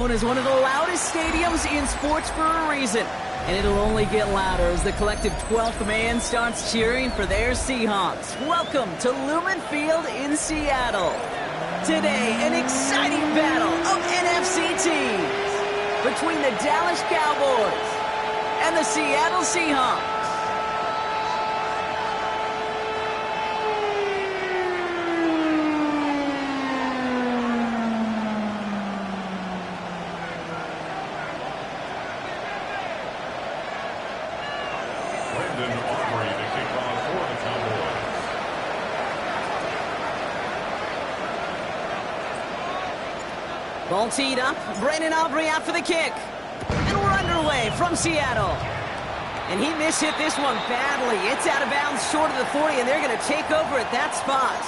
Known as one of the loudest stadiums in sports for a reason. And it'll only get louder as the collective 12th man starts cheering for their Seahawks. Welcome to Lumen Field in Seattle. Today, an exciting battle of NFC teams between the Dallas Cowboys and the Seattle Seahawks. Ball teed up. Brandon Aubrey out for the kick. And we're underway from Seattle. And he mishit this one badly. It's out of bounds short of the 40, and they're going to take over at that spot.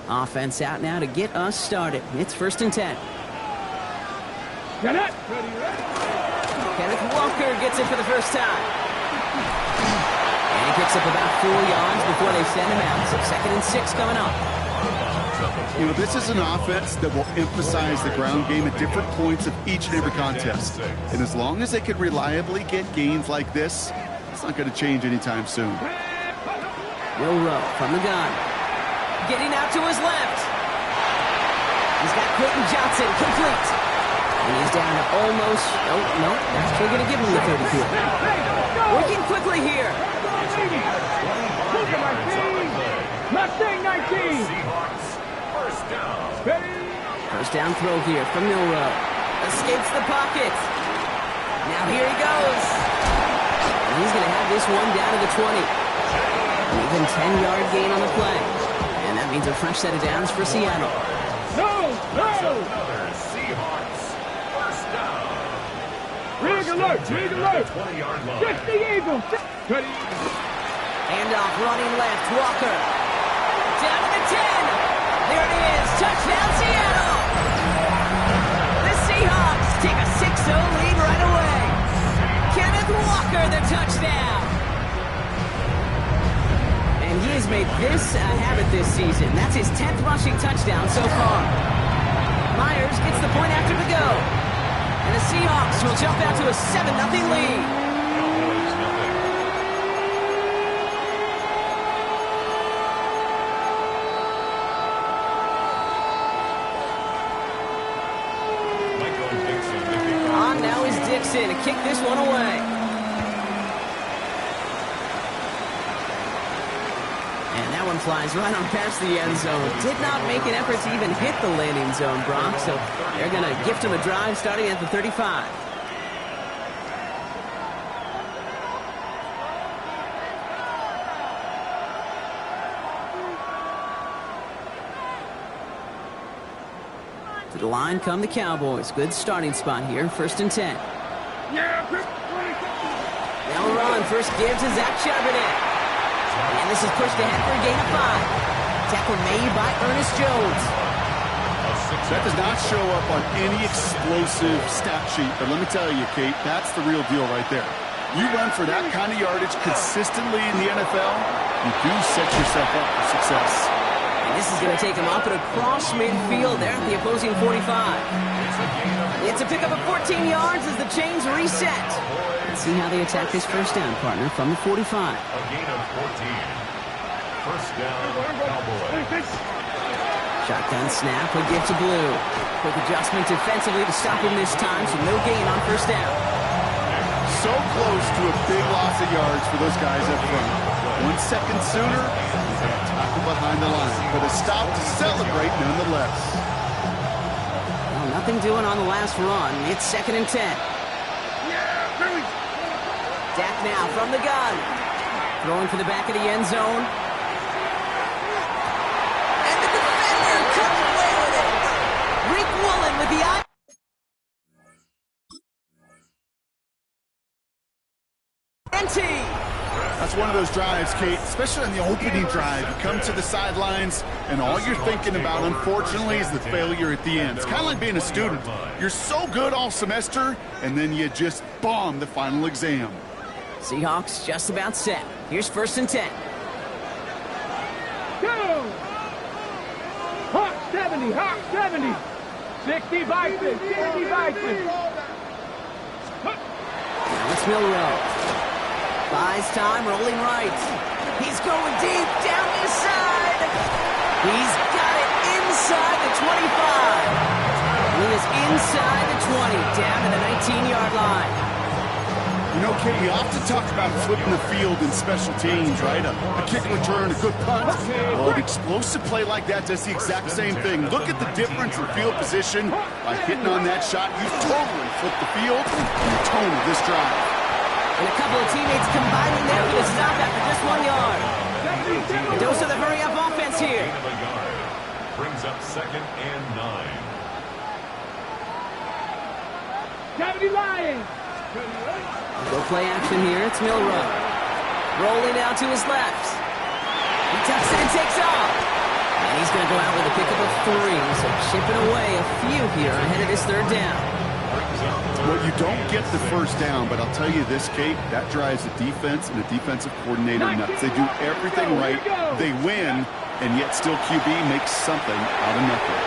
Offense out now to get us started. It's 1st and 10. Get it! Kenneth Walker gets it for the first time. And he picks up about 4 yards before they send him out. So 2nd and 6 coming up. You know, this is an offense that will emphasize the ground game at different points of each and every contest. And as long as they can reliably get gains like this, it's not going to change anytime soon. Will Rowe from the gun. Getting out to his left. He's got Quentin Johnson complete. And he's down to almost, no, they're still going to give him the 32. Working quickly here. Look at my team! Mustang 19! First down throw here from Milrow. Escapes the pocket. Now here he goes. And he's going to have this one down to the 20. An even 10-yard gain on the play. And that means a fresh set of downs for Seattle. No! Rig alert! Get the Eagles! Handoff running left. Walker. Down to the 10. There it is. Touchdown, Seattle. The Seahawks take a 6-0 lead right away. Kenneth Walker, the touchdown. And he has made this a habit this season. That's his 10th rushing touchdown so far. Myers gets the point after the go. And the Seahawks will jump out to a 7-0 lead. On now is Dixon to kick this one away. And that one flies right on past the end zone. Did not make an effort to even hit the landing zone, Brock. So they're going to gift him a drive starting at the 35. To the line come the Cowboys. Good starting spot here. 1st and 10. They'll run. First give to Zach Charbonnet. And this is pushed ahead for a gain of 5. Tackle made by Ernest Jones. That does not show up on any explosive stat sheet, but let me tell you, Kate, that's the real deal right there. You run for that kind of yardage consistently in the NFL, you do set yourself up for success. And this is going to take him up and across midfield there at the opposing 45. It's a pickup of 14 yards as the chains reset. Let's see how they attack this first down, partner, from the 45. A gain of 14. First down, Cowboys. Shotgun snap, a give to Blue. Quick adjustment defensively to stop him this time, so no gain on first down. So close to a big loss of yards for those guys up front. 1 second sooner, he's got a tackle behind the line, but a stop to celebrate nonetheless. Well, nothing doing on the last run. It's 2nd and 10. Dak now from the gun. Throwing for the back of the end zone. And the defender comes away with it. Rick Woolen with the eye. That's one of those drives, Kate, especially on the opening drive. You come to the sidelines, and all you're thinking about, unfortunately, is the failure at the end. It's kind of like being a student. You're so good all semester, and then you just bomb the final exam. Seahawks just about set. Here's 1st and 10. Go! Hawk 70, Hawk 70. 60 Vikings, 60 Vikings. Now it's Milrow. Buys time, rolling right. He's going deep, down the side. He's got it inside the 25. He is inside the 20, down to the 19-yard line. You know, Kate, we often talk about flipping the field in special teams, right? A kick return, a good punt. Well, an explosive play like that does the exact same thing. Look at the difference in field position. By hitting on that shot, you totally flip the field and the tone of this drive. And a couple of teammates combining there for the stop after just 1 yard. A dose of the hurry-up offense here. Brings up 2nd and 9. 70 Lions. Go play action here. It's Milrow. Rolling out to his left. He tucks it and takes off. And he's going to go out with a pickup of 3. So chipping away a few here ahead of his 3rd down. Well, you don't get the 1st down, but I'll tell you this, Kate, that drives a defense and a defensive coordinator nuts. They do everything right. They win, and yet still QB makes something out of nothing.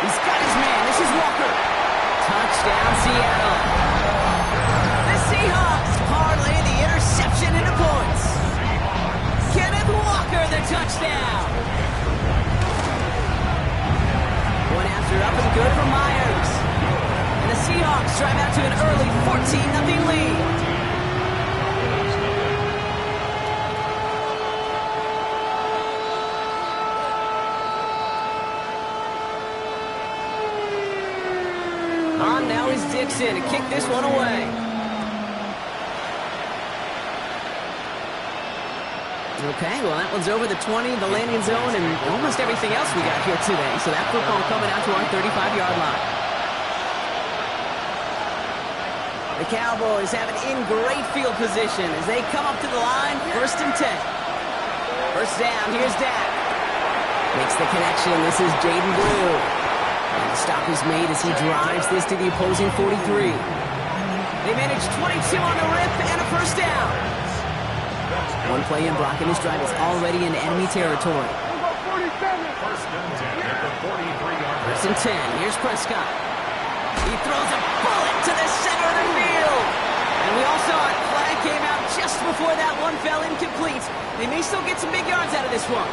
He's got his man. This is Walker. Touchdown, Seattle. The Seahawks parlay the interception into points. Kenneth Walker, the touchdown. One after up and good for Myers. And the Seahawks drive out to an early 14-0 lead. On now is Dixon to kick this one away. Okay, well that one's over the 20, the landing zone, and almost everything else we got here today. So that football coming out to our 35-yard line. The Cowboys have it in great field position as they come up to the line, 1st and 10. 1st down, here's Dak. Makes the connection, this is Jaden Blue. And the stop is made as he drives this to the opposing 43. They manage 22 on the rip and a 1st down. One play in blocking this drive is already in enemy territory. 1st and 10 at the 43-yard line. 1st and 10. Here's Prescott. He throws a bullet to the center of the field. And we all saw it. Flag came out just before that one fell incomplete. They may still get some big yards out of this one.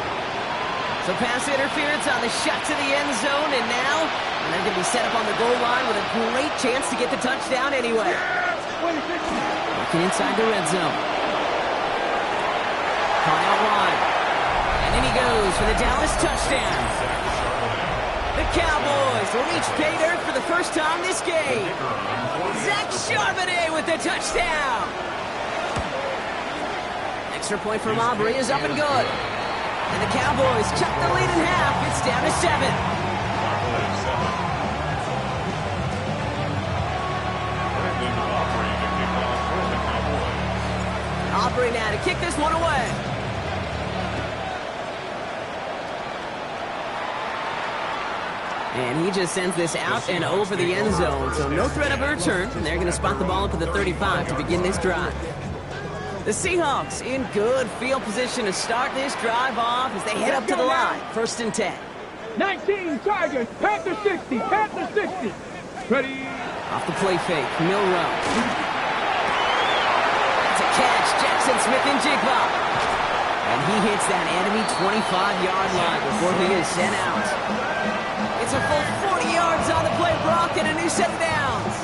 So pass interference on the shot to the end zone, and now they're going to be set up on the goal line with a great chance to get the touchdown anyway. Looking inside the red zone. Caught out wide. And in he goes for the Dallas touchdown. The Cowboys reach pay dirt for the 1st time this game. Zach Charbonnet with the touchdown. Extra point from Aubrey is up and good. And the Cowboys cut the lead in half. It's down to 7. Aubrey now to kick this one away. And he just sends this out and over the end zone. So no threat of a return. And they're going to spot the ball up at the 35 to begin this drive. The Seahawks in good field position to start this drive off as they head up to the line. 1st and 10. 19 Tigers, Panther 60, Panther 60. Ready. Off the play fake, Milrow. That's a catch, Jackson Smith and Jigba. And he hits that enemy 25-yard line before he is sent out. It's a full 40 yards on the play, Brock, and a new set of downs.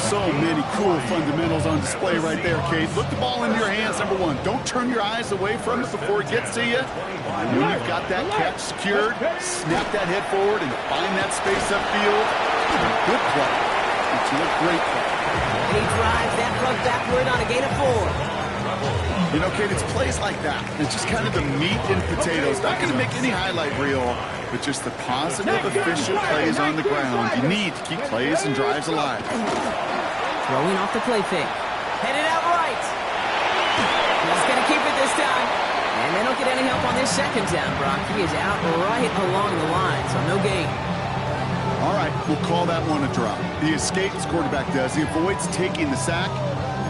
So many cool fundamentals on display right there, Kate. Look the ball into your hands, number 1. Don't turn your eyes away from it before it gets to you. And when you've got that catch secured, snap that head forward and find that space upfield. Good play. It's a great play. And he drives that front backward on a gain of 4. You know, Kate, it's plays like that. It's just kind of the meat and potatoes. Not going to make any highlight reel, but just the positive, efficient plays on the ground. You need to keep plays and drives alive. Throwing off the play fake. Headed out right. He's going to keep it this time. And they don't get any help on this 2nd down, Brock. He is out right along the line, so no gain. All right, we'll call that one a drop. The escape, this quarterback does. He avoids taking the sack.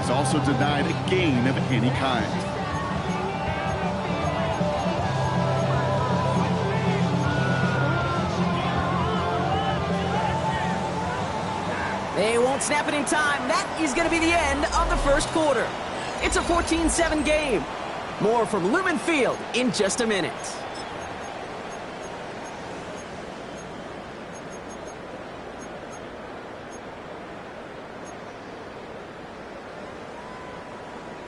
He's also denied a gain of any kind. They won't snap it in time. That is going to be the end of the first quarter. It's a 14-7 game. More from Lumen Field in just a minute.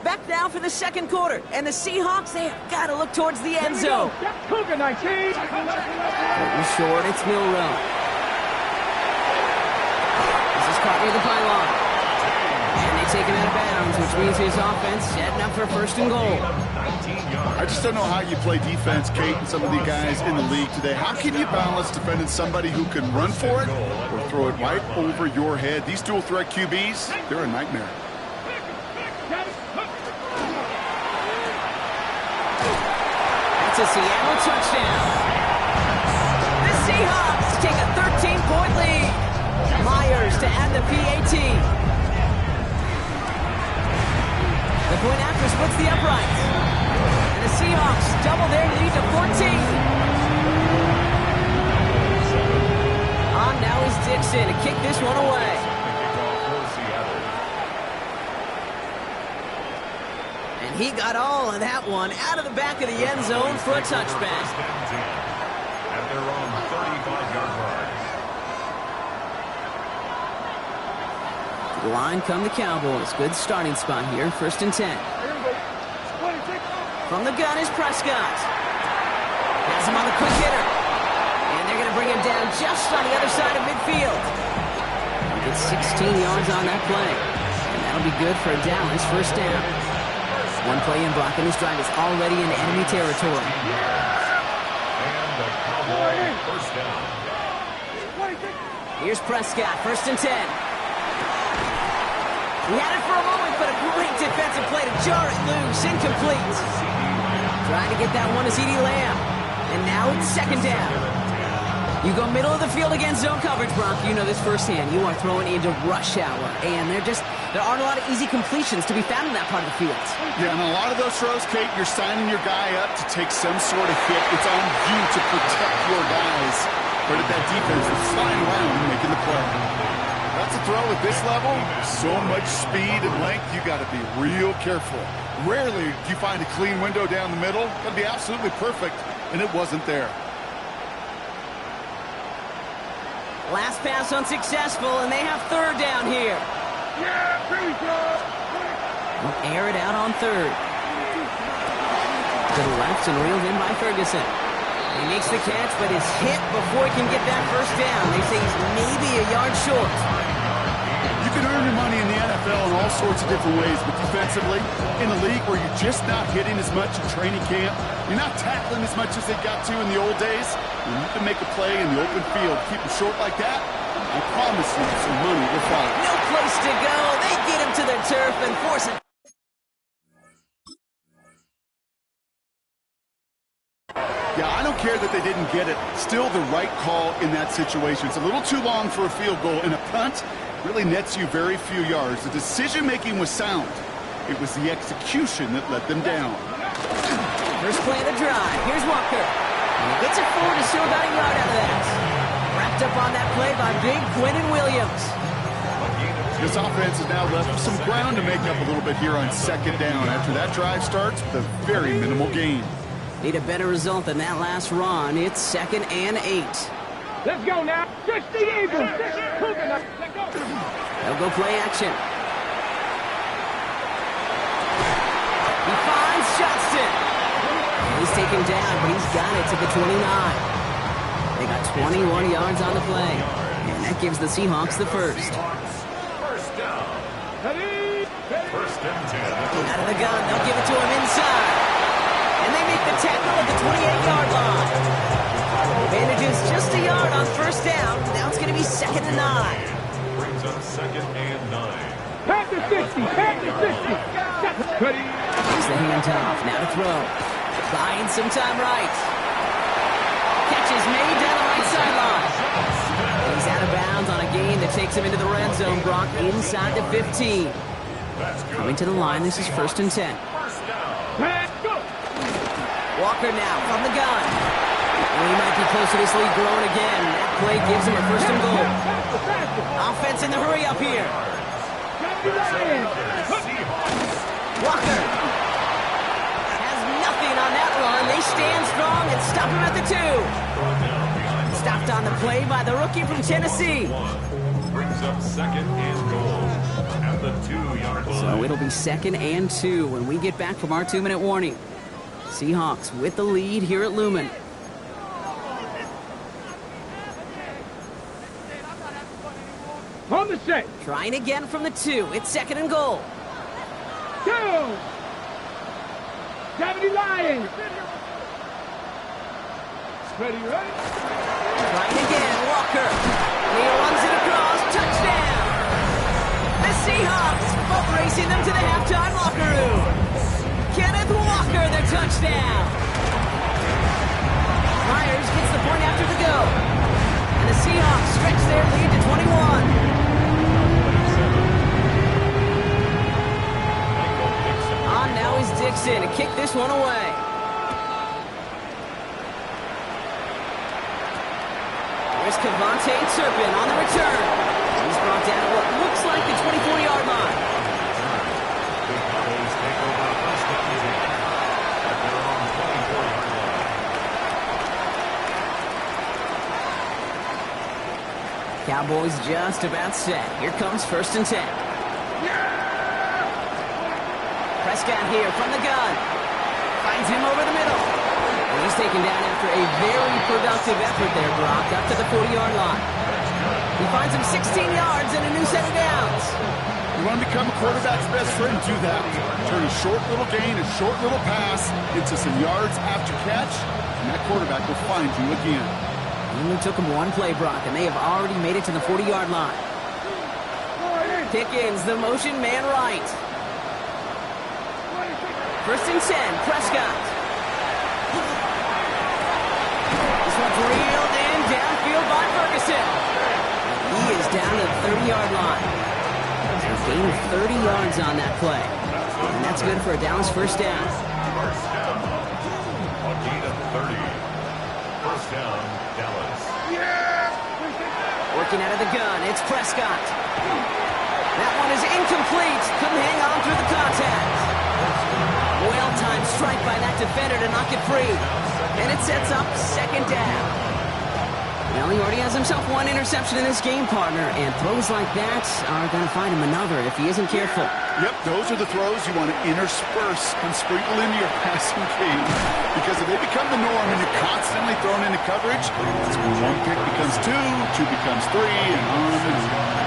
Back now for the second quarter. And the Seahawks, they have got to look towards the end zone. Cougar 19. It's short, it's Milrow. This is caught near the pylon. And they take him out of bounds, which means his offense setting up for first and goal. I just don't know how you play defense, Kate, and some of the guys in the league today. How can you balance defending somebody who can run for it or throw it right over your head? These dual threat QBs, they're a nightmare. That's a Seattle touchdown. The Seahawks take a 13-point lead. Myers to add the PAT. The point after splits the uprights. And the Seahawks double their lead to 14. On now is Dixon to kick this one away. And he got all of that one out of the back of the end zone for a touchback. At their own 35-yard line. To the line come the Cowboys. Good starting spot here. 1st and 10. From the gun is Prescott. Has him on the quick hitter. And they're going to bring him down just on the other side of midfield. He gets 16 yards on that play. And that'll be good for a Dallas first down. One play in blocking this drive is already in enemy territory. And the Cowboys first down. Here's Prescott, 1st and 10. He had it for a moment, but a great defensive play to jar it loose. Incomplete. Trying to get that one to CeeDee Lamb. And now it's 2nd down. You go middle of the field against zone coverage, Brock. You know this firsthand. You are throwing into rush hour. And there aren't a lot of easy completions to be found in that part of the field. Yeah, and a lot of those throws, Kate, you're signing your guy up to take some sort of hit. It's on you to protect your guys. But at that defense, it's flying around and making the play. That's a throw at this level. So much speed and length, you got to be real careful. Rarely do you find a clean window down the middle. Got to be absolutely perfect, and it wasn't there. Last pass unsuccessful, and they have 3rd down here. Yeah, pretty good. We'll air it out on 3rd. To the left and reeled in by Ferguson. He makes the catch, but is hit before he can get that first down. They say he's maybe a yard short. You can earn your money in the NFL in all sorts of different ways, but defensively, in a league where you're just not hitting as much in training camp, you're not tackling as much as they got to in the old days, you need to make a play in the open field. Keep them short like that, I promise you some money will follow. No place to go. They get him to the turf and force it. Yeah, I don't care that they didn't get it. Still the right call in that situation. It's a little too long for a field goal, and a punt really nets you very few yards. The decision-making was sound. It was the execution that let them down. First play of the drive. Here's Walker. And he gets it forward to still about a yard out of that. Wrapped up on that play by big Quentin Williams. This offense has now left some ground to make up a little bit here on 2nd down after that drive starts with a very minimal gain. Need a better result than that last run. It's 2nd and 8. Let's go now. 60 Eagles. Let's go. They'll go play action. He finds Johnston. He's taken down, but he's got it to the 29. They got 21 yards on the play. And that gives the Seahawks the first. First down. First and 10. Out of the gun, they'll give it to him inside. And they make the tackle at the 28-yard line. Advantage is just a yard on first down. Now it's going to be 2nd and 9. Brings up 2nd and 9. Panther 60. Panther 60. Ready. Here's the handoff. Now to throw. Buying some time right. Catch is made down the right sideline. He's out of bounds on a gain that takes him into the red zone, Brock, inside the 15. Coming to the line, this is 1st and 10. Pass, go. Walker now from the gun. And he might be close to this lead growing again. That play gives him a 1st and goal. Offense in the hurry up here. Walker has nothing on that run. They stand strong and stop him at the 2. Stopped on the play by the rookie from Tennessee. Brings up 2nd and goal at the 2-yard line. So it'll be 2nd and 2 when we get back from our 2-minute warning. Seahawks with the lead here at Lumen. On the set. Trying again from the 2. It's 2nd and goal. 2. 70 Lions. Ready, right? Trying again, Walker. He runs it across. Touchdown. The Seahawks both racing them to the halftime locker room. Kenneth Walker, the touchdown. Myers gets the point after the go. And the Seahawks stretch their lead to 21. On now is Dixon to kick this one away. Here's Cavante Turpin on the return. He's brought down at what looks like the 24-yard line. The Cowboys take over the first down again at their own 24-yard line. Cowboys just about set. Here comes 1st and 10. Prescott here from the gun. Finds him over the middle. And he's taken down after a very productive effort there, Brock, up to the 40-yard line. He finds him 16 yards and a new set of downs. You want to become a quarterback's best friend, do that. Turn a short little gain, a short little pass into some yards after catch, and that quarterback will find you again. It only took him one play, Brock, and they have already made it to the 40-yard line. Pickens, the motion man right. 1st and 10, Prescott. This one's reeled in downfield by Ferguson. He is down to the 30-yard line. A gain of 30 yards on that play. And that's good for a Dallas 1st down. First down. A gain of 30. 1st down, Dallas. Working out of the gun, it's Prescott. That one is incomplete. Couldn't hang on through the contact. Well-timed strike by that defender to knock it free. And it sets up 2nd down. Well, he already has himself one interception in this game, partner, and throws like that are going to find him another if he isn't careful. Yep, those are the throws you want to intersperse and sprinkle into your passing game. Because if they become the norm and you're constantly thrown into coverage, it's when one pick becomes 2, 2 becomes 3, and on and on.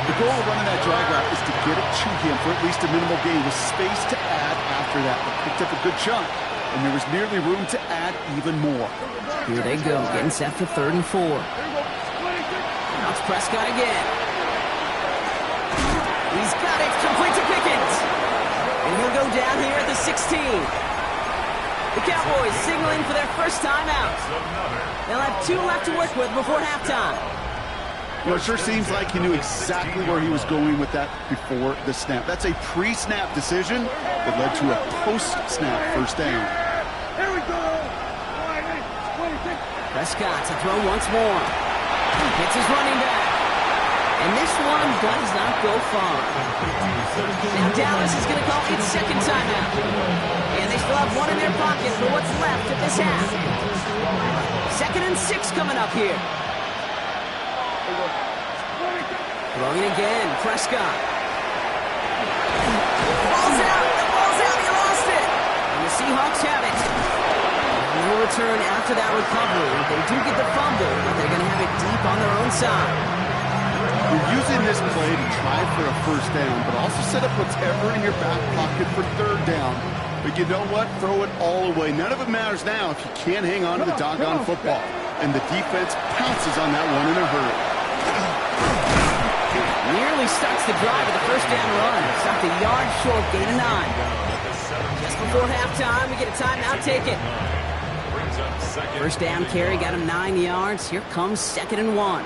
The goal of running that drag route is to get it to him for at least a minimal gain with space to add after that. They picked up a good chunk, and there was nearly room to add even more. Here they go, getting set for 3rd and 4. Now it's Prescott again. He's got it, complete to Pickens. And he'll go down here at the 16. The Cowboys signaling for their first time out. They'll have 2 left to work with before halftime. Well, it sure seems like he knew exactly where he was going with that before the snap. That's a pre-snap decision that led to a post-snap 1st down. Here we go. Prescott to throw once more. Hits his running back. And this one does not go far. And Dallas is going to call its 2nd timeout. And they still have one in their pocket for what's left of this half. 2nd and 6 coming up here. Throwing again, Prescott. Ball's out, the ball's out, he lost it. And the Seahawks have it. No return after that recovery. They do get the fumble, but they're going to have it deep on their own side. You're using this play to try for a 1st down, but also set up whatever in your back pocket for 3rd down. But you know what? Throw it all away. None of it matters now if you can't hang on to the doggone football. And the defense pounces on that one in a hurry. Nearly starts the drive with a 1st down run. Stopped a yard short, gain of 9. Just before halftime, we get a timeout taken. 1st down carry, got him 9 yards. Here comes 2nd and 1.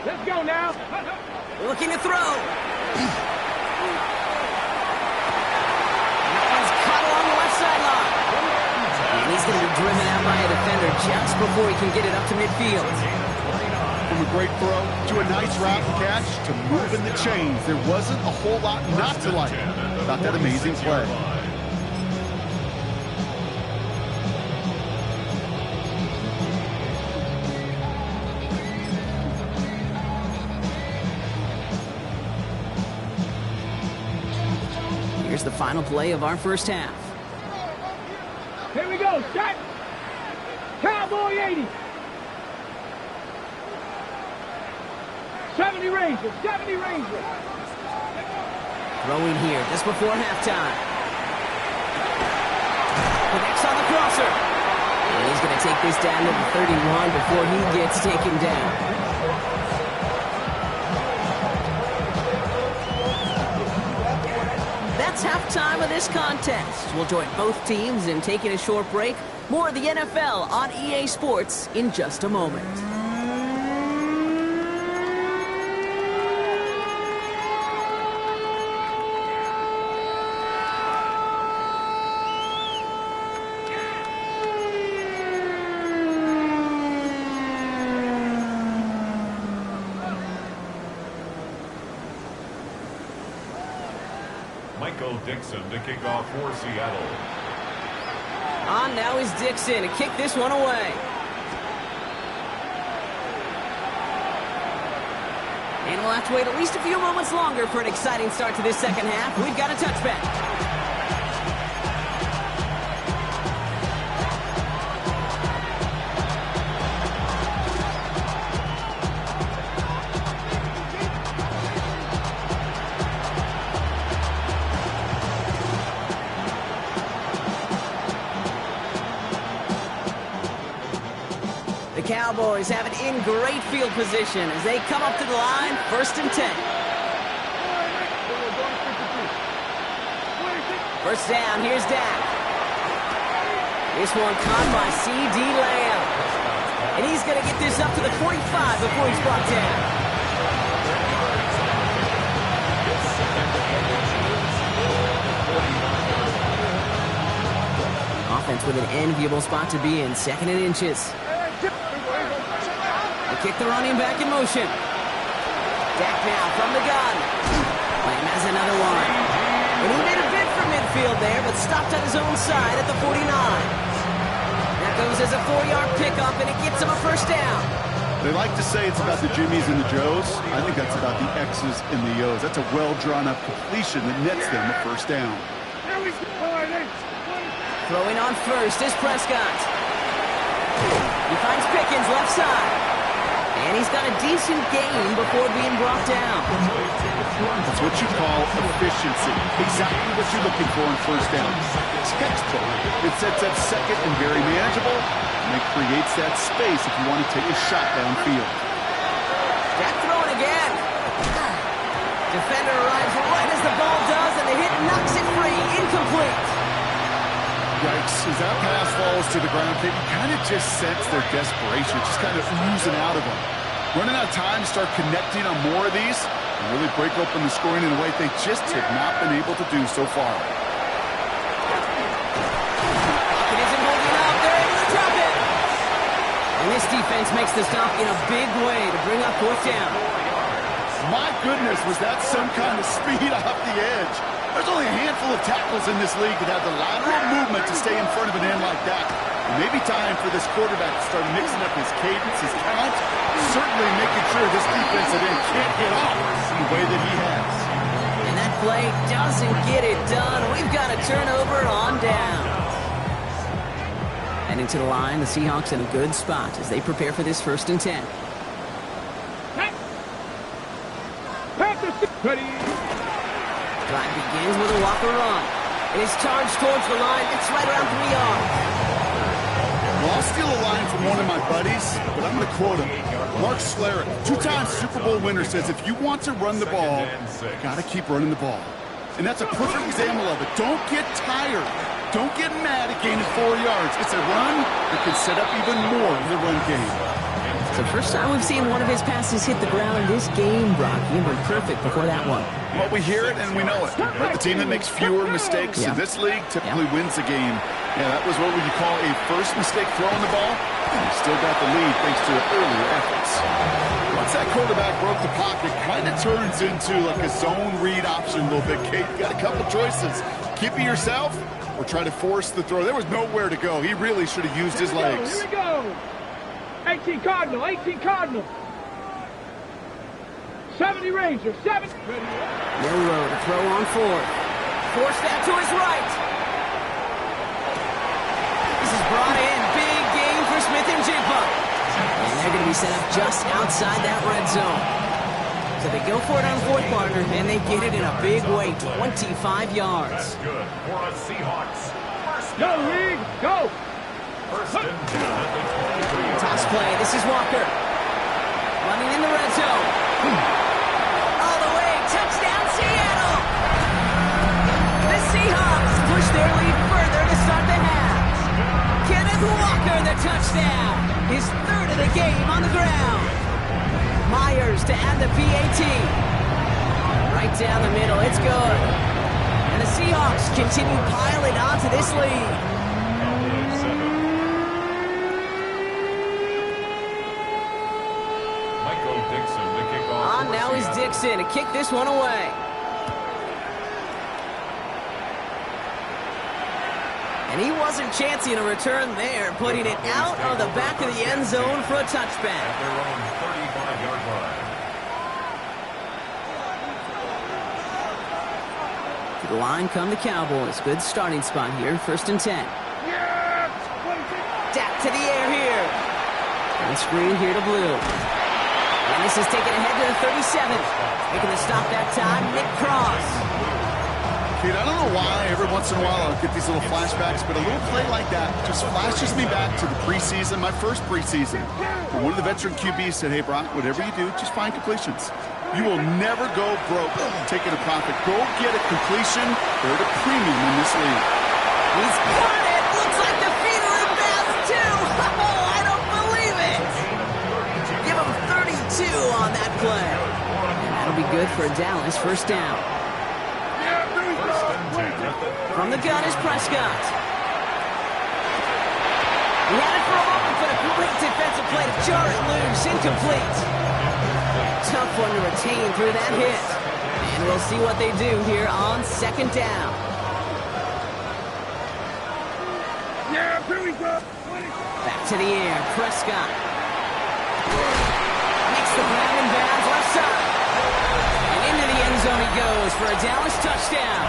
Let's go now. Looking to throw. out by a defender just before he can get it up to midfield. From a great throw to a nice route catch to moving the chains. There wasn't a whole lot not to like about that amazing play. Here's the final play of our first half. Here we go, shot. Cowboy 80. 70 Rangers, 70 Rangers. Throwing here just before halftime. Connects on the crosser. And he's going to take this down to the 31 before he gets taken down. That's halftime of this contest. We'll join both teams in taking a short break. More of the NFL on EA Sports in just a moment. Dixon to kick off for Seattle. On now is Dixon to kick this one away. And we'll have to wait at least a few moments longer for an exciting start to this second half. We've got a touchback. The Cowboys have it in great field position as they come up to the line, 1st and 10. First down, here's Dak. This one caught by C.D. Lamb. And he's going to get this up to the 45 before he's brought down. Offense with an enviable spot to be in, 2nd and inches. Kick the running back in motion. Dak now from the gun. Lamb has another one. And he made a bid for midfield there, but stopped on his own side at the 49. That goes as a 4-yard pickup, and it gets him a first down. They like to say it's about the Jimmies and the Joes. I think that's about the X's and the O's. That's a well-drawn-up completion that nets them a first down. Throwing on first is Prescott. He finds Pickens left side. And he's got a decent gain before being brought down. That's what you call efficiency. Exactly what you're looking for in first down. Textbook. It sets up second and very manageable, and it creates that space if you want to take a shot downfield. Dak throwing again. Defender arrives right as the ball does, and the hit knocks it free. Incomplete. Yikes. As that pass falls to the ground, you kind of just sense their desperation. It's just kind of oozing out of them. Running out of time to start connecting on more of these and really break open the scoring in a way they just have not been able to do so far. It isn't holding up. They're able to drop it. And this defense makes the stop in a big way to bring up 4th down. My goodness, was that some kind of speed off the edge. There's only a handful of tackles in this league that have the lateral movement to stay in front of an end like that. It may be time for this quarterback to start mixing up his cadence, his count, certainly making sure this defensive end can't get off the way that he has. And that play doesn't get it done. We've got a turnover on down. Heading to the line, the Seahawks in a good spot as they prepare for this 1st and 10. Drive begins with a walker run. It is charged towards the line. It's right around 3 yards. Well, I'll steal a line from one of my buddies, but I'm going to quote him. Mark Schlereth, 2-time Super Bowl winner, says if you want to run the ball, you got to keep running the ball. And that's a perfect example of it. Don't get tired. Don't get mad at gaining 4 yards. It's a run that can set up even more in the run game. So first time we've seen one of his passes hit the ground this game, Brock. He had been perfect before that one. Well, we hear it and we know it. Right? The team that makes fewer mistakes in this league typically wins the game. Yeah, that was what would you call a first mistake throwing the ball. And he still got the lead thanks to earlier efforts. Once that quarterback broke the pocket, kind of turns into like a zone read option a little bit, Kate. You got a couple choices. Keep it yourself or try to force the throw. There was nowhere to go. He really should have used his legs. Here we go. 18 Cardinal, 18 Cardinal. 70 Ranger, 70. Milrow to throw on fourth. Force that to his right. This is brought in. Big game for Smith and Jigba. And they're going to be set up just outside that red zone. So they go for it on fourth, partner, and they get it in a big way, 25 yards. That's good for a Seahawks. Go, Reed, go. First and 10 at the 23. Toss play. This is Walker. Running in the red zone. All the way. Touchdown, Seattle. The Seahawks push their lead further to start the half. Kenneth Walker, the touchdown. His third of the game on the ground. Myers to add the PAT. Right down the middle. It's good. And the Seahawks continue piling onto this lead. Now is Dixon to kick this one away. And he wasn't chancing a return there, putting it out of the back of the end zone for a touchback. At their own 35-yard line. To the line come the Cowboys. Good starting spot here, 1st and 10. Dak to the air here. And screen here to Blue. And this is taken ahead to the 37th. Making the stop that time, Nick Cross. Kate, I don't know why every once in a while I'll get these little flashbacks, but a little play like that just flashes me back to the preseason, my first preseason. And one of the veteran QBs said, hey, Brock, whatever you do, just find completions. You will never go broke taking a profit. Go get a completion. They're at a premium in this league. He's got it. Looks like the feet are in bounds, too. Oh, I don't believe it. Give him 32 on that play. And that'll be good for Dallas. First down. From the gun is Prescott. He had it for a moment, but a great defensive play to jar it loose. Incomplete. Tough one to retain through that hit. And we'll see what they do here on 2nd down. Yeah, here we go. Back to the air. Prescott. Makes the grab in bounds left side. And into the end zone he goes for a Dallas touchdown.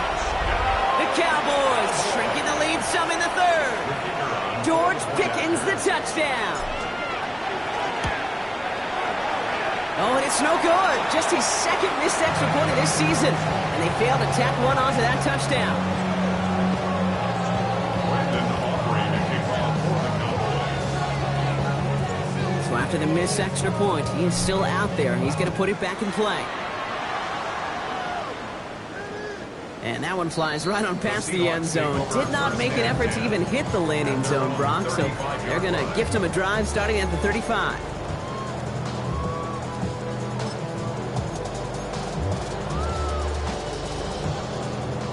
The Cowboys shrinking the lead some in the 3rd. George Pickens the touchdown. Oh, and it's no good. Just his 2nd missed extra point of this season. And they failed to tack one onto that touchdown. So after the missed extra point, he is still out there. He's going to put it back in play. And that one flies right on past the end zone. Did not make an effort to even hit the landing zone, Brock. So they're going to gift him a drive starting at the 35.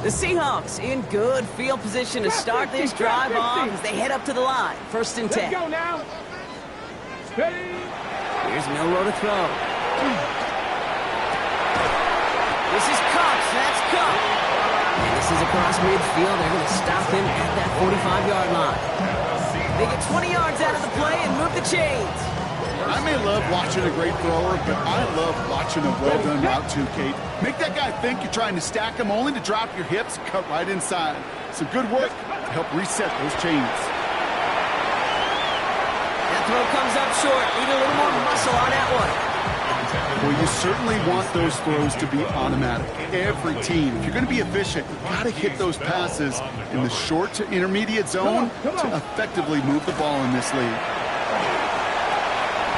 The Seahawks in good field position to start this drive off as they head up to the line. 1st and 10. Let's go now. Ready? Here's Milrow to throw. This is Cox. That's Cox. And this is across midfield. They're going to stop him at that 45-yard line. They get 20 yards out of the play and move the chains. I may love watching a great thrower, but I love watching a well-done route too, Kate. Make that guy think you're trying to stack him only to drop your hips, cut right inside. Some good work to help reset those chains. That throw comes up short. Need a little more muscle on that one. Well, you certainly want those throws to be automatic. Every team, if you're going to be efficient, you've got to hit those passes in the short to intermediate zone to effectively move the ball in this league.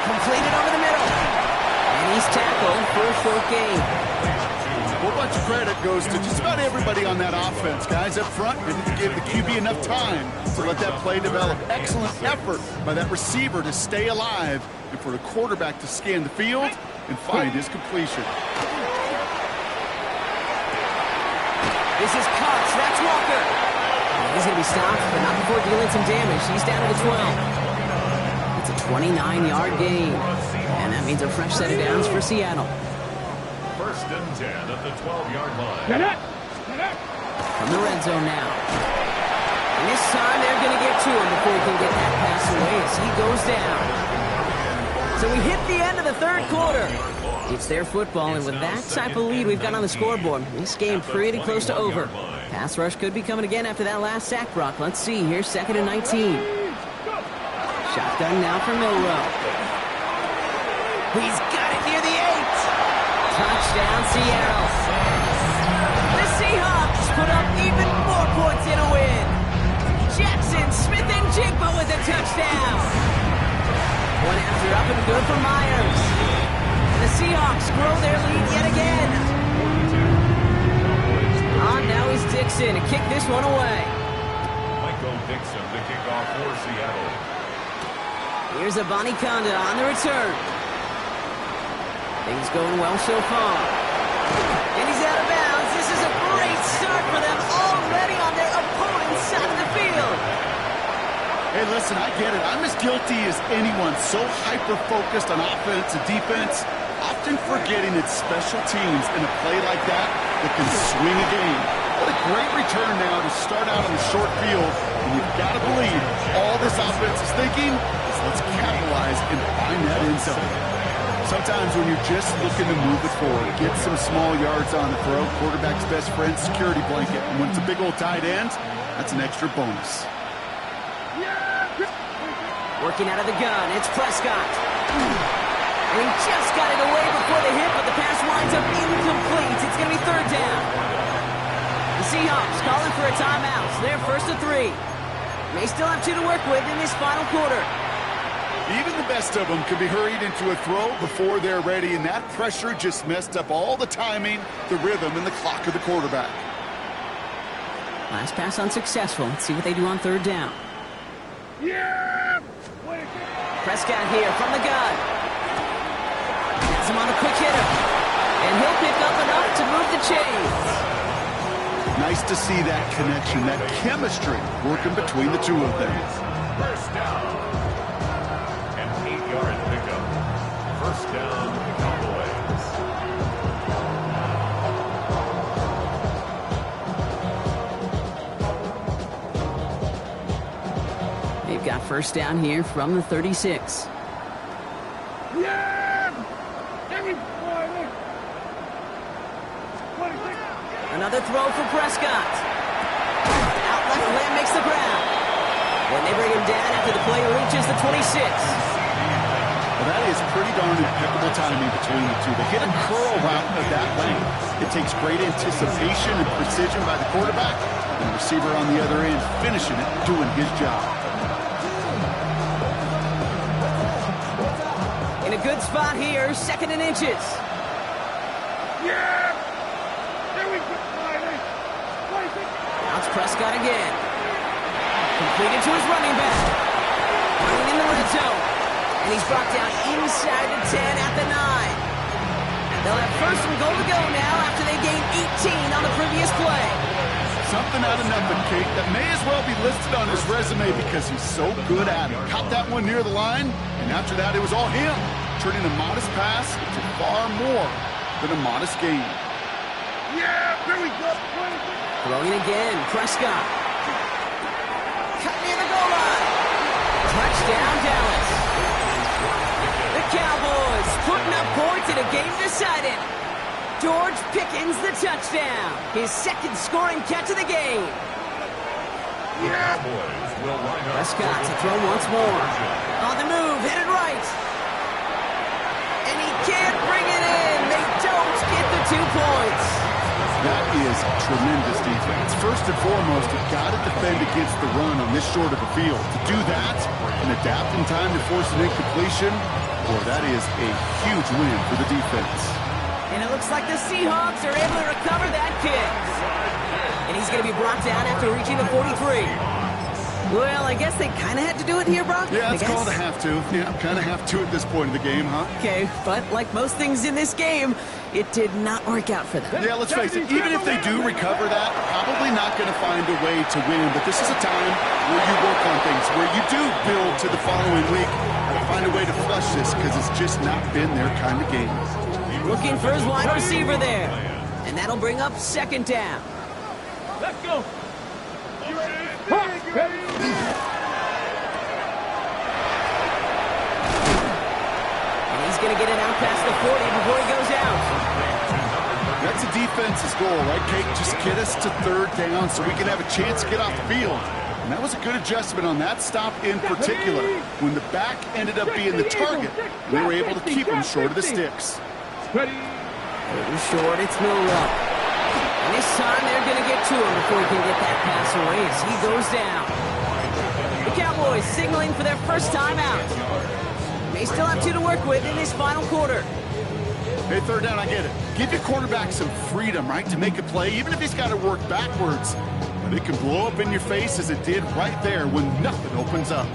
Completed over the middle. And he's tackled for a short gain. Well, bunch of credit goes to just about everybody on that offense. Guys up front didn't give the QB enough time to let that play develop. Excellent effort by that receiver to stay alive and for the quarterback to scan the field and find his completion. This is Cox. That's Walker. He's going to be stopped, but not before dealing some damage. He's down to the 12. It's a 29-yard gain, and that means a fresh set of downs for Seattle. First and 10 at the 12-yard line. From the red zone now. And this time they're going to get to him before he can get that pass away as he goes down. So we hit the end of the third quarter. It's their football, and with that type of lead we've got on the scoreboard, this game pretty close to over. Pass rush could be coming again after that last sack, Brock. Let's see here, 2nd and 19. Shotgun now for Milrow. He's got it near the 8. Touchdown, Seattle. The Seahawks put up even more points in a win. Jackson, Smith, and Jigba with a touchdown. One after up and good for Myers. The Seahawks grow their lead yet again. Now is Dixon to kick this one away. Michael Dixon to kick off for Seattle. Here's Abanikanda on the return. Things going well so far. And he's out of bounds. This is a great start for them already on their opponent's side of the field. Hey, listen, I get it. I'm as guilty as anyone. So hyper-focused on offense and defense, often forgetting it's special teams in a play like that can swing a game. What a great return now to start out on the short field. And you've got to believe all this offense is thinking is let's capitalize and find that end zone. Sometimes when you're just looking to move it forward, get some small yards on the throw, quarterback's best friend, security blanket. And when it's a big old tight end, that's an extra bonus. Working out of the gun, it's Prescott. And he just got it away before the hit, but the pass winds up incomplete. It's going to be 3rd down. The Seahawks calling for a timeout. So they're 1st and 3. They still have 2 to work with in this final quarter. Even the best of them could be hurried into a throw before they're ready, and that pressure just messed up all the timing, the rhythm, and the clock of the quarterback. Last pass unsuccessful. Let's see what they do on 3rd down. Prescott here from the gun. Has him on a quick hitter. And he'll pick up enough to move the chains. Nice to see that connection, that chemistry working between the two of them. First down. An 8-yard pickup. First down, Cowboys. They've got first down here from the 36. Another throw for Prescott. Out left, Lamb makes the ground. When they bring him down after the play reaches the 26. Well, that is pretty darn impeccable timing between the two. They hit a curl route of that length. It takes great anticipation and precision by the quarterback, and the receiver on the other end finishing it, doing his job. In a good spot here, 2nd and inches. Now it's Prescott again. Completed to his running back. Running in the red zone. And he's brought down inside the 10 at the 9. They'll have 1st and goal to go now after they gained 18 on the previous play. Something out of nothing, Kate, that may as well be listed on his resume because he's so good at it. Caught that one near the line, and after that it was all him, turning a modest pass to far more than a modest gain. Here we go. Throwing again, Prescott. Cut near the goal line. Touchdown, Dallas. The Cowboys putting up points in a game decided. George Pickens the touchdown. His 2nd scoring catch of the game. Prescott to throw once more. On the move, headed right. And he can't bring it in. They don't get the 2 points. That is tremendous defense. First and foremost, you've got to defend against the run on this short of a field. To do that and adapt in time to force an incompletion, boy, that is a huge win for the defense. And it looks looks like the Seahawks are able to recover that kick. And he's going to be brought down after reaching the 43. Well, I guess they kind of had to do it here, Brock. Yeah, it's called a have to. Yeah, kind of have to at this point in the game, huh? Okay, but like most things in this game, it did not work out for them. Yeah, let's face it, even if they do recover that, probably not going to find a way to win. But this is a time where you work on things, where you do build to the following week and find a way to flush this, because it's just not been their kind of game. Looking for his wide receiver there. And that'll bring up second down. Let's go. And he's going to get it out past the 40 before he goes out. That's a defense's goal, right, Kate? Just get us to third down so we can have a chance to get off the field. And that was a good adjustment on that stop in particular. When the back ended up being the target, we were able to keep him short of the sticks. Ready? Little short, it's no luck. And this time they're going to get to him before he can get that pass away as he goes down. The Cowboys signaling for their first time out. They still have 2 to work with in this final quarter. Hey, third down, I get it. Give your quarterback some freedom, right, to make a play, even if he's got to work backwards. But it can blow up in your face as it did right there when nothing opens up.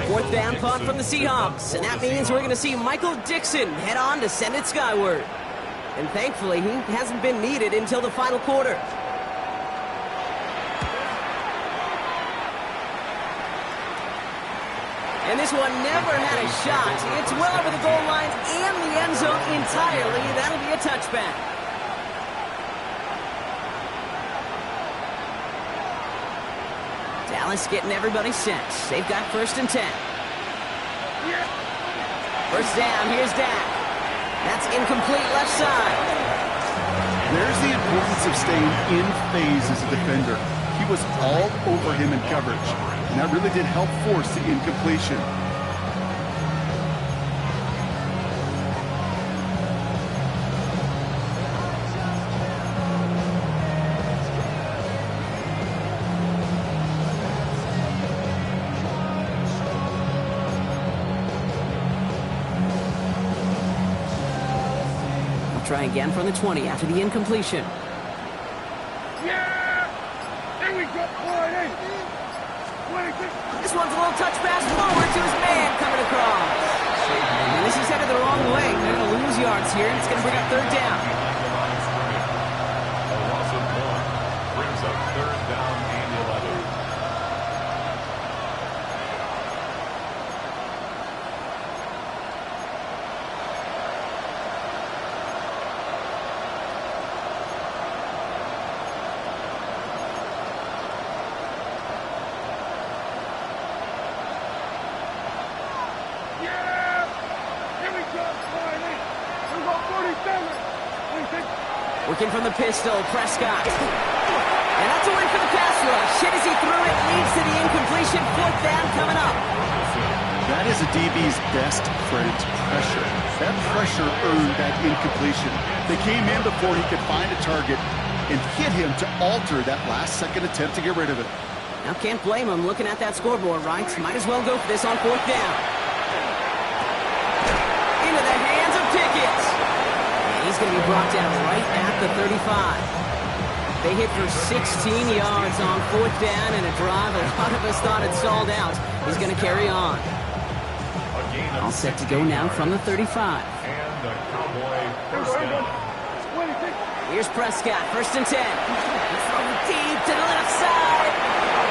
Fourth down punt from the Seahawks, and that means we're going to see Michael Dixon head on to send it skyward. And thankfully, he hasn't been needed until the final quarter. And this one never had a shot. It's well over the goal line and the end zone entirely. That'll be a touchback. Dallas getting everybody set. They've got 1st and 10. First down, here's Dak. That's incomplete left side. There's the importance of staying in phase as a defender. He was all over him in coverage, and that really did help force the incompletion. Try again from the 20 after the incompletion. Yeah! There we go. 26. This one's a little touch pass forward to his man coming across. And this is headed the wrong way. They're going to lose yards here, and it's going to bring up third down. A loss of 1 brings up third down and 11. Working from the pistol, Prescott. And that's a win for the pass rush. Hit as he threw it, leads to the incompletion. Fourth down coming up. That is a DB's best friend, pressure. That pressure earned that incompletion. They came in before he could find a target and hit him to alter that last-second attempt to get rid of it. Now, can't blame him looking at that scoreboard, right? Might as well go for this on fourth down. Into the hands of Pickett. And he's going to be brought down right at the 35. They hit for 16 yards on fourth down and a drive a lot of us thought had stalled out. He's going to carry on. All set to go now from the 35. And the Cowboy first down. Here's Prescott, 1st and 10. From deep to the left side.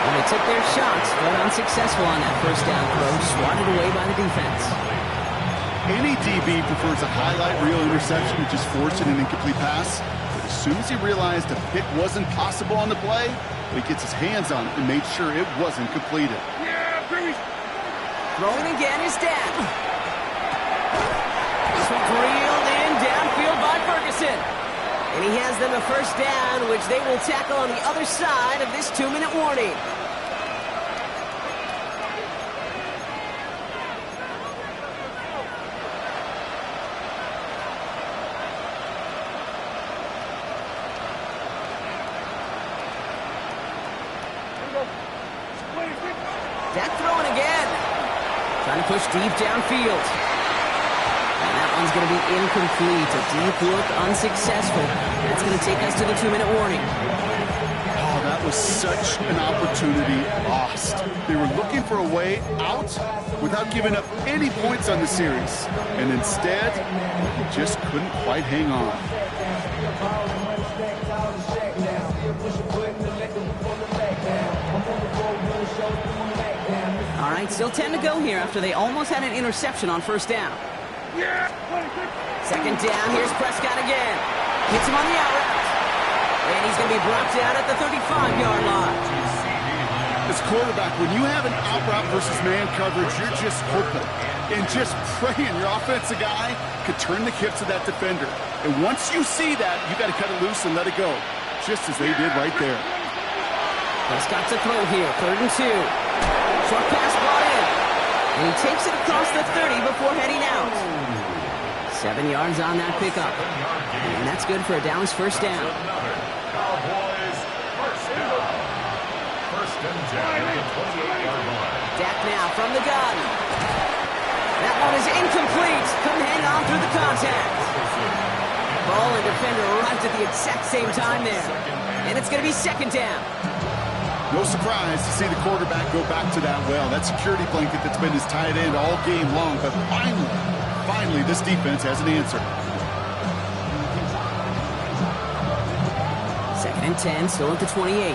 And they took their shots, but unsuccessful on that first down throw, swatted away by the defense. Any DB prefers a highlight reel interception to just forcing an incomplete pass. But as soon as he realized a pick wasn't possible on the play, he gets his hands on it and made sure it wasn't completed. Yeah, baby. Throwing again is Dak. This one's reeled in downfield by Ferguson. And he has them a first down, which they will tackle on the other side of this 2-minute warning. Dak throwing again. Trying Trying to push deep downfield. And that one's going to be incomplete. A deep look, unsuccessful. That's going to take us to the 2-minute warning. Oh, that was such an opportunity lost. They were looking for a way out without giving up any points on the series. And instead, they just couldn't quite hang on. All right, still 10 to go here after they almost had an interception on first down. Second down, here's Prescott again. Hits him on the out route. And he's going to be brought down at the 35-yard line. As quarterback, when you have an out route versus man coverage, you're just hoping and just praying your offensive guy could turn the hips of that defender. And once you see that, you got to cut it loose and let it go, just as they did right there. Prescott to throw here, 3rd and 2. Short pass brought in. And he takes it across the 30 before heading out. 7 yards on that pickup. And that's good for a Dallas first down. Cowboys first down. First and 10 at the 28-yard line. Dak now from the gun. That one is incomplete. Couldn't hang on through the contact. Ball and defender arrived at the exact same time there. And it's going to be 2nd down. No surprise to see the quarterback go back to that well. That security blanket that's been his tight end all game long. But finally, this defense has an answer. 2nd and 10, still at the 28.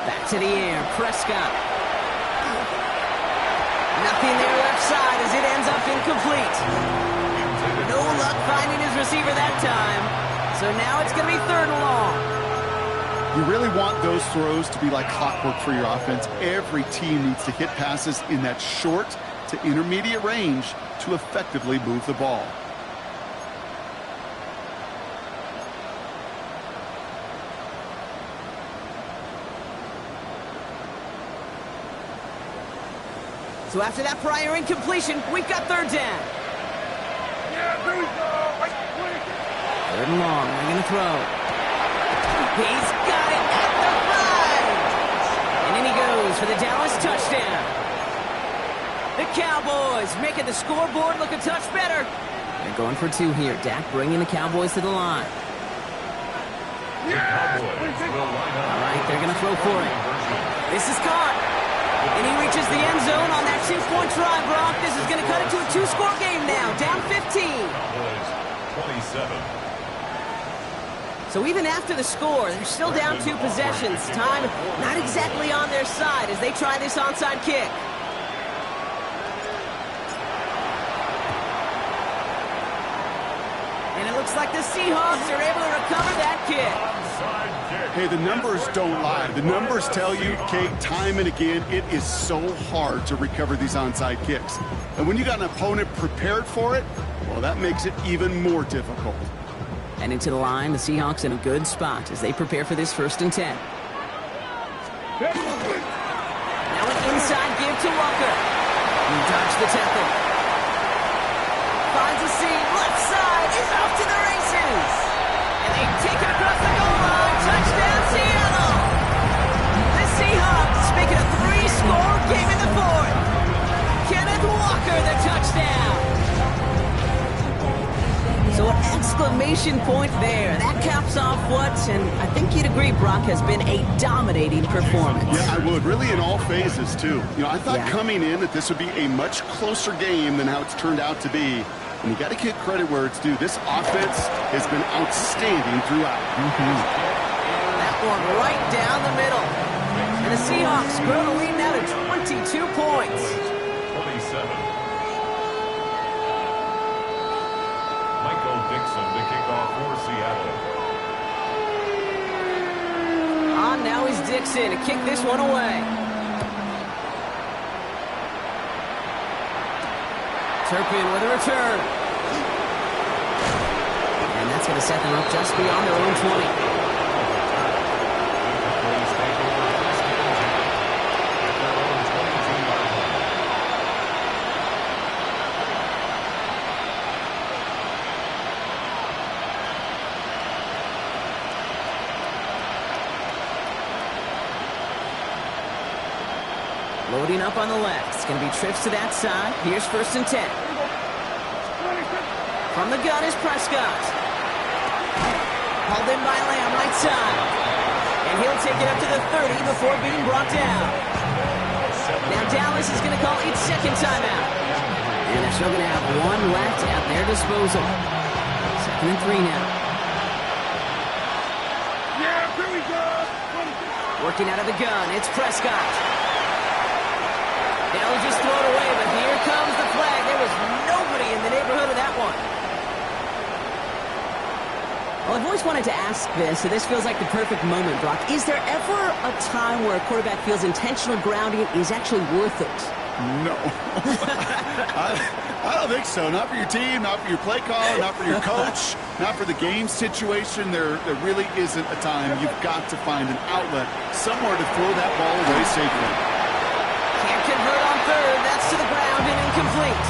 Back to the air, Prescott. Nothing there left side as it ends up incomplete. No luck finding his receiver that time. So now it's going to be 3rd and long. You really want those throws to be like clockwork for your offense. Every team needs to hit passes in that short to intermediate range to effectively move the ball. So after that prior incompletion, we've got 3rd down. Here we go. 3rd and long, they're going to throw. He's got it at the 5. And in he goes for the Dallas touchdown. The Cowboys making the scoreboard look a touch better. They're going for 2 here. Dak bringing the Cowboys to the line. The Cowboys will line up. All right, they're going to throw for it. This is caught. And he reaches the end zone on that 2-point try, Brock. This is going to cut it to a 2-score game now. Down 15. Cowboys 27. So even after the score, they're still down 2 possessions. Time not exactly on their side as they try this onside kick. And it looks like the Seahawks are able to recover that kick. Hey, the numbers don't lie. The numbers tell you, Kate, time and again, it is so hard to recover these onside kicks. And when you got an opponent prepared for it, well, that makes it even more difficult. And into the line, the Seahawks in a good spot as they prepare for this 1st and 10. Now an inside give to Walker. He dodged the tackle. Finds a seam, left side, is off to the races. And they take it across the goal line. Touchdown, Seattle. The Seahawks make it a 3-score game in the 4th. Kenneth Walker, the touchdown. So an exclamation point there. That caps off what, and I think you'd agree, Brock, has been a dominating performance. Yeah, I would. Really in all phases, too. You know, I thought coming in that this would be a much closer game than how it's turned out to be. And you got to give credit where it's due. This offense has been outstanding throughout. That one right down the middle. And the Seahawks grow the lead now to 22 points. 27. Dixon to kick off for Seattle. Now is Dixon to kick this one away. Turpin with a return. And that's going to set them up just beyond their own 20. loading up on the left. It's going to be trips to that side. Here's 1st and 10. From the gun is Prescott. Hauled in by Lamb, right side. And he'll take it up to the 30 before being brought down. Now Dallas is going to call each second timeout. And they're still going to have one left at their disposal. 2nd and 3 now. Yeah, here we go. Working out of the gun, it's Prescott. They'll just throw it away, but here comes the flag. There was nobody in the neighborhood of that one. Well, I've always wanted to ask this, so this feels like the perfect moment, Brock. Is there ever a time where a quarterback feels intentional grounding is actually worth it? No. I don't think so. Not for your team, not for your play caller, not for your coach, not for the game situation. There really isn't a time. You've got to find an outlet, somewhere to throw that ball away safely. Can't convert on 3rd. That's to the ground and incomplete.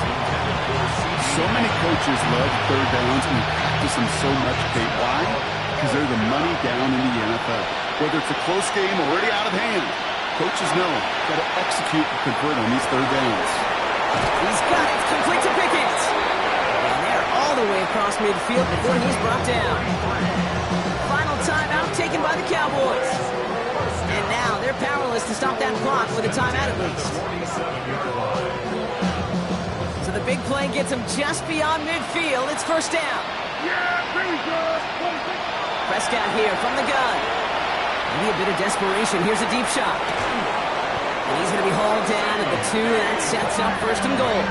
So many coaches love 3rd downs and practice them so much, Kate. Why? Because they're the money down in the NFL. Whether it's a close game already out of hand, coaches know got to execute and convert on these 3rd downs. He's got it. Complete to Pickett. And they're all the way across midfield before he's brought down. Final timeout taken by the Cowboys. And now they're powerless to stop that clock with a timeout at least. So the big play gets him just beyond midfield. It's 1st down. Yeah, here we go. Prescott here from the gun. Maybe a bit of desperation. Here's a deep shot. And he's going to be hauled down at the 2, and that sets up 1st and goal.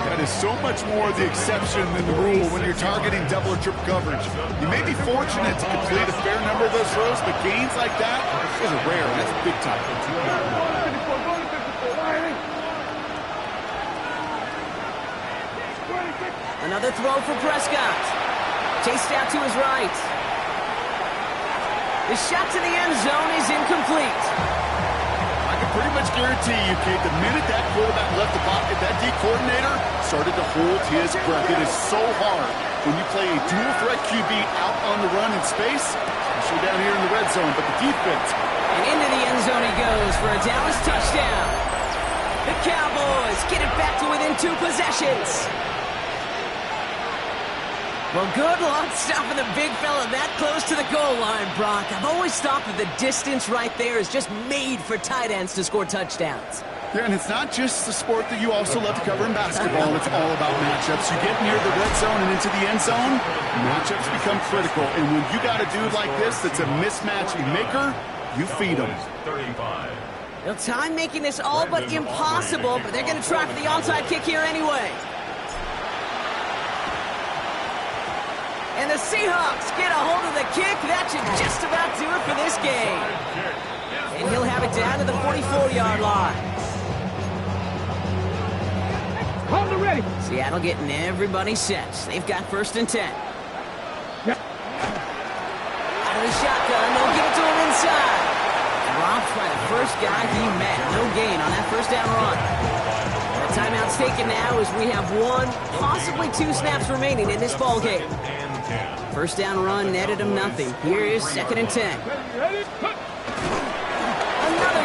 That is so much more the exception than the rule when you're targeting double or triple coverage. You may be fortunate to complete a fair number of those throws, but gains like that, those are rare, and that's big time. Another throw for Prescott. Chased out to his right. The shot to the end zone is incomplete. I can pretty much guarantee you, Kate, the minute that quarterback left the pocket, that D coordinator started to hold his breath. It is so hard when you play a dual threat QB out on the run in space, especially down here in the red zone, but the defense. And into the end zone he goes for a Dallas touchdown. The Cowboys get it back to within 2 possessions. Well, good luck stopping the big fella that close to the goal line, Brock. I've always thought that the distance right there is just made for tight ends to score touchdowns. Yeah, and it's not just the sport that you also love to cover in basketball. It's all about matchups. You get near the red zone and into the end zone, matchups become critical. And when you got a dude like this that's a mismatch maker, you feed him. Well, time making this all but impossible, but they're going to try for the onside kick here anyway. And the Seahawks get a hold of the kick. That should just about do it for this game. And he'll have it down to the 44-yard line. Hold it ready. Seattle getting everybody set. They've got 1st and 10. Yep. Out of the shotgun, they'll give it to him inside. Dropped by the first guy he met. No gain on that 1st down run. The timeout's taken now as we have 1, possibly 2 snaps remaining in this ball game. 1st down run netted him nothing. Here is 2nd and 10. Another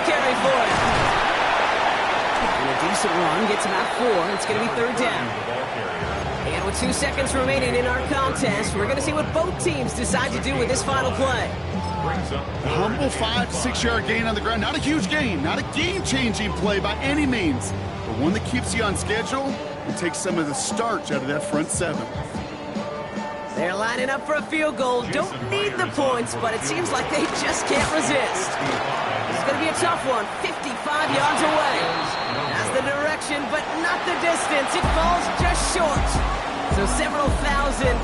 carry for him. And a decent run gets about 4. It's going to be 3rd down. And with 2 seconds remaining in our contest, we're going to see what both teams decide to do with this final play. A humble 5 to 6 yard gain on the ground. Not a huge gain, not a game-changing play by any means, but one that keeps you on schedule and takes some of the starch out of that front 7. They're lining up for a field goal. Don't need the points, but it seems like they just can't resist. It's going to be a tough one. 55 yards away. That's the direction, but not the distance. It falls just short. So several thousand.